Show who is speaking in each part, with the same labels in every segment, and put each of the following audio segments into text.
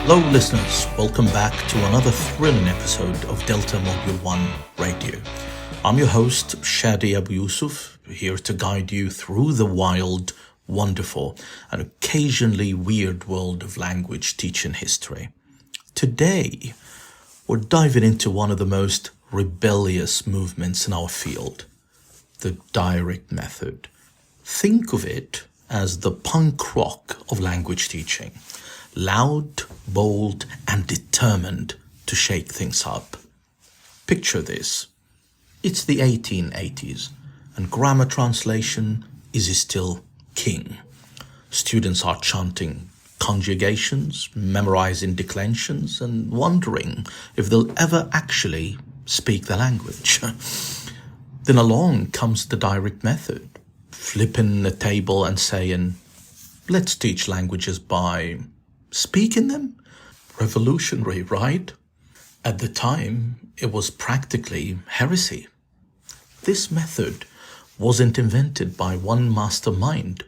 Speaker 1: Hello listeners, welcome back to another thrilling episode of Delta Module 1 Radio. I'm your host, Shady Abuyusuf, here to guide you through the wild, wonderful, and occasionally weird world of language teaching history. Today, we're diving into one of the most rebellious movements in our field, the direct method. Think of it as the punk rock of language teaching. Loud, bold, and determined to shake things up. Picture this. It's the 1880s, and grammar translation is still king. Students are chanting conjugations, memorizing declensions, and wondering if they'll ever actually speak the language. Then along comes the direct method, flipping the table and saying, let's teach languages by speaking them? Revolutionary, right? At the time, it was practically heresy. This method wasn't invented by one mastermind,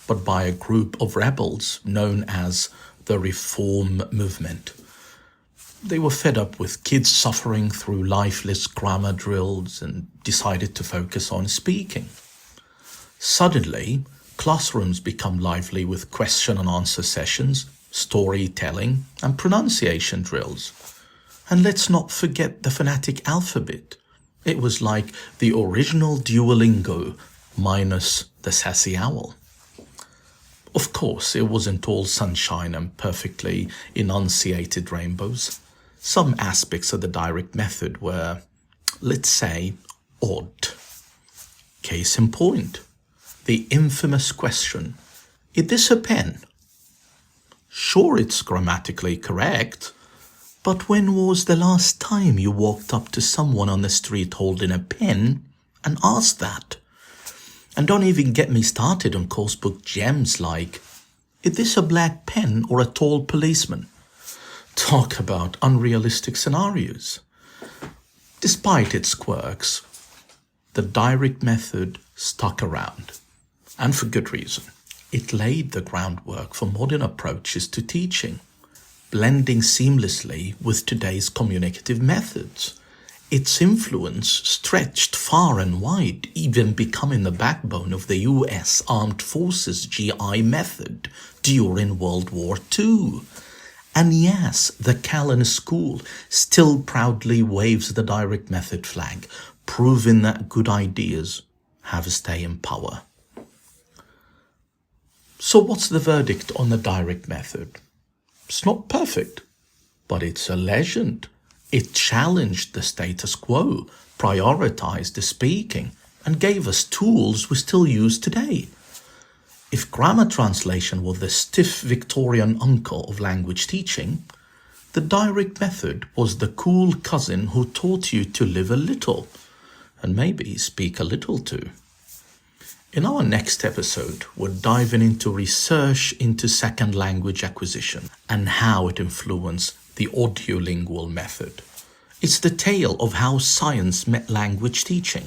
Speaker 1: but by a group of rebels known as the Reform Movement. They were fed up with kids suffering through lifeless grammar drills and decided to focus on speaking. Suddenly, classrooms become lively with question and answer sessions, storytelling, and pronunciation drills. And let's not forget the phonetic alphabet. It was like the original Duolingo minus the sassy owl. Of course, it wasn't all sunshine and perfectly enunciated rainbows. Some aspects of the direct method were, let's say, odd. Case in point, the infamous question, is this a pen? Sure, it's grammatically correct, but when was the last time you walked up to someone on the street holding a pen and asked that? And don't even get me started on coursebook gems like, is this a black pen or a tall policeman? Talk about unrealistic scenarios. Despite its quirks, the direct method stuck around, and for good reason. It laid the groundwork for modern approaches to teaching, blending seamlessly with today's communicative methods. Its influence stretched far and wide, even becoming the backbone of the US Armed Forces GI method during World War II. And yes, the Callan School still proudly waves the direct method flag, proving that good ideas have staying power. So what's the verdict on the direct method? It's not perfect, but it's a legend. It challenged the status quo, prioritized the speaking, and gave us tools we still use today. If grammar translation was the stiff Victorian uncle of language teaching, the direct method was the cool cousin who taught you to live a little, and maybe speak a little too. In our next episode, we're diving into research into second language acquisition and how it influenced the audiolingual method. It's the tale of how science met language teaching,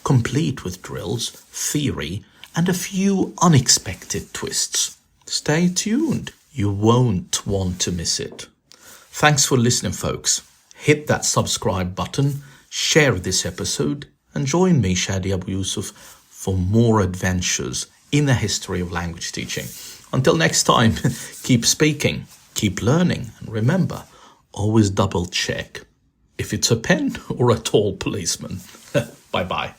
Speaker 1: complete with drills, theory, and a few unexpected twists. Stay tuned. You won't want to miss it. Thanks for listening, folks. Hit that subscribe button, share this episode, and join me, Shady Abuyusuf, for more adventures in the history of language teaching. Until next time, keep speaking, keep learning, and remember, always double check if it's a pen or a tall policeman. Bye-bye.